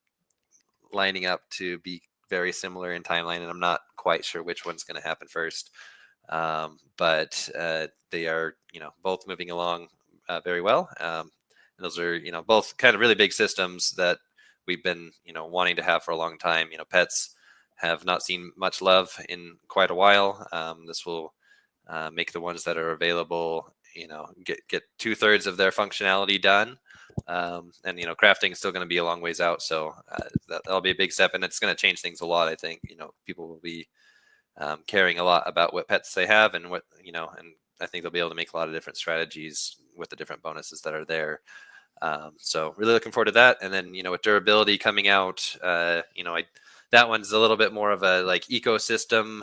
lining up to be very similar in timeline, and I'm not quite sure which one's going to happen first. But they are, both moving along very well. And those are, both kind of really big systems that we've been, wanting to have for a long time. Pets have not seen much love in quite a while. This will make the ones that are available, get 2/3 of their functionality done. And crafting is still going to be a long ways out, so that'll be a big step, and it's going to change things a lot. I think people will be caring a lot about what pets they have, and what and I think they'll be able to make a lot of different strategies with the different bonuses that are there. So really looking forward to that. And then with durability coming out, that one's a little bit more of a like ecosystem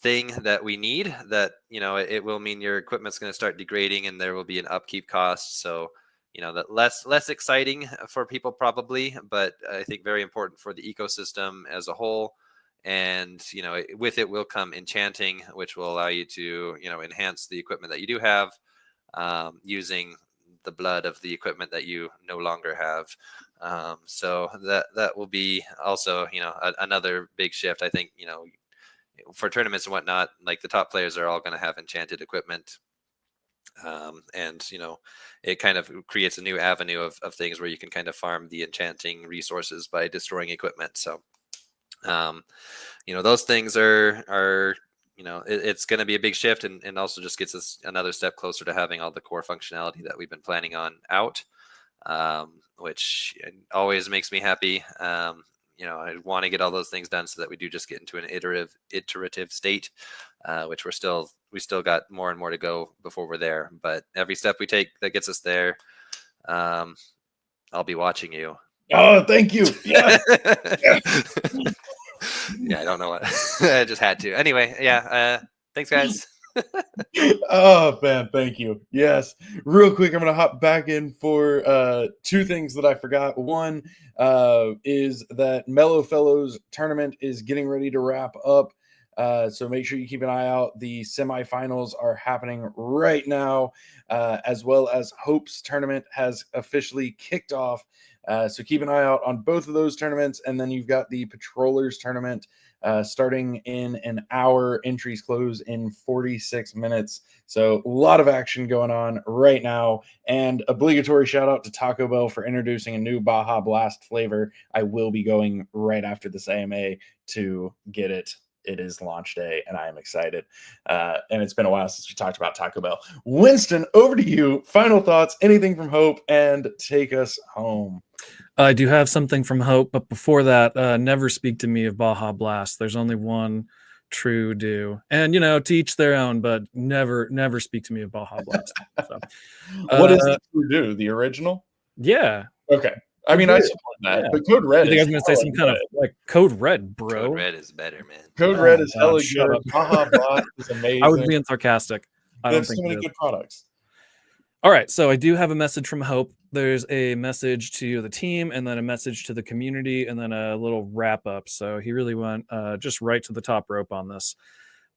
thing that we need, that it will mean your equipment's going to start degrading and there will be an upkeep cost. So that less exciting for people probably, but I think very important for the ecosystem as a whole. And with it will come enchanting, which will allow you to enhance the equipment that you do have, using the blood of the equipment that you no longer have. So that will be also another big shift. I think for tournaments and whatnot, like the top players are all going to have enchanted equipment. And it kind of creates a new avenue of things where you can kind of farm the enchanting resources by destroying equipment. So those things are it's going to be a big shift, and also just gets us another step closer to having all the core functionality that we've been planning on out, which always makes me happy. I want to get all those things done so that we do just get into an iterative state, which we still got more and more to go before we're there. But every step we take that gets us there, I'll be watching you. Oh, thank you. Yeah. Yeah, I don't know what. I just had to. Anyway, yeah. Thanks, guys. Oh, man, thank you. Yes. Real quick, I'm going to hop back in for two things that I forgot. One is that Mellow Fellows tournament is getting ready to wrap up. So make sure you keep an eye out. The semifinals are happening right now, as well as Hope's tournament has officially kicked off. So keep an eye out on both of those tournaments. And then you've got the Patrollers tournament starting in an hour. Entries close in 46 minutes. So a lot of action going on right now. And obligatory shout out to Taco Bell for introducing a new Baja Blast flavor. I will be going right after this AMA to get it. It is launch day, and I am excited. And it's been a while since we talked about Taco Bell. Winston, over to you. Final thoughts, anything from Hope, and take us home. I do have something from Hope, but before that, never speak to me of Baja Blast. There's only one true do. And, to each their own, but never speak to me of Baja Blast. So, what is it true do? The original? Yeah. Okay. I mean, I support that, yeah. But Code Red. I think I was going to say some kind of like Code Red, bro. Code Red is better, man. Code Red is hella good. Baja Blast is amazing. I was being sarcastic. I don't think so many good products. All right, so I do have a message from Hope. There's a message to the team, and then a message to the community, and then a little wrap up. So he really went just right to the top rope on this.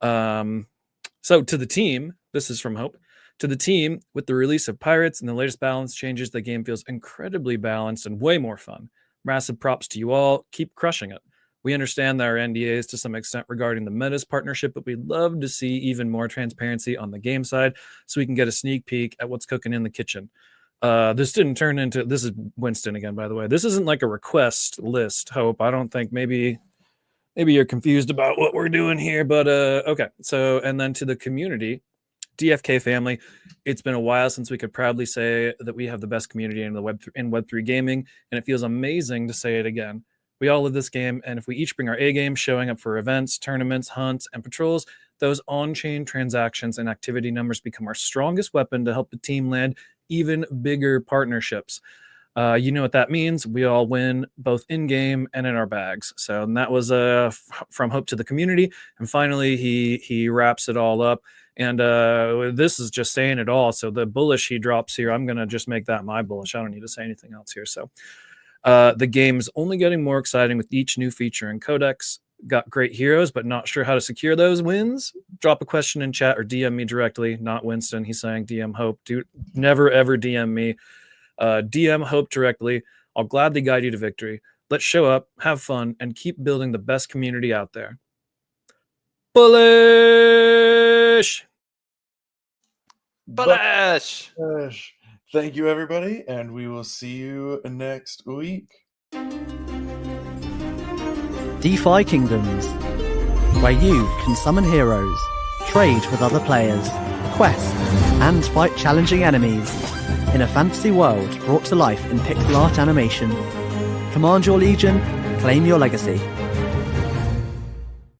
So to the team, this is from Hope. To the team, with the release of Pirates and the latest balance changes, the game feels incredibly balanced and way more fun. Massive props to you all. Keep crushing it. We understand there are NDAs to some extent regarding the Metas partnership, but we'd love to see even more transparency on the game side so we can get a sneak peek at what's cooking in the kitchen. This didn't turn into... This is Winston again, by the way. This isn't like a request list, Hope. I don't think maybe you're confused about what we're doing here, but okay. So, and then to the community... DFK family, it's been a while since we could proudly say that we have the best community in Web3 gaming, and it feels amazing to say it again. We all love this game, and if we each bring our A game, showing up for events, tournaments, hunts, and patrols, those on-chain transactions and activity numbers become our strongest weapon to help the team land even bigger partnerships. You know what that means. We all win both in-game and in our bags. So and that was from Hope to the community. And finally, he wraps it all up. And this is just saying it all. So the bullish he drops here, I'm going to just make that my bullish. I don't need to say anything else here. So the game's only getting more exciting with each new feature and codex. Got great heroes, but not sure how to secure those wins? Drop a question in chat or DM me directly. Not Winston. He's saying DM Hope. Dude, never, ever DM me. DM Hope directly. I'll gladly guide you to victory. Let's show up, have fun, and keep building the best community out there. Bullish! Bullish! Thank you, everybody, and we will see you next week. DeFi Kingdoms, where you can summon heroes, trade with other players, quest, and fight challenging enemies in a fantasy world brought to life in pixel art animation. Command your legion, claim your legacy.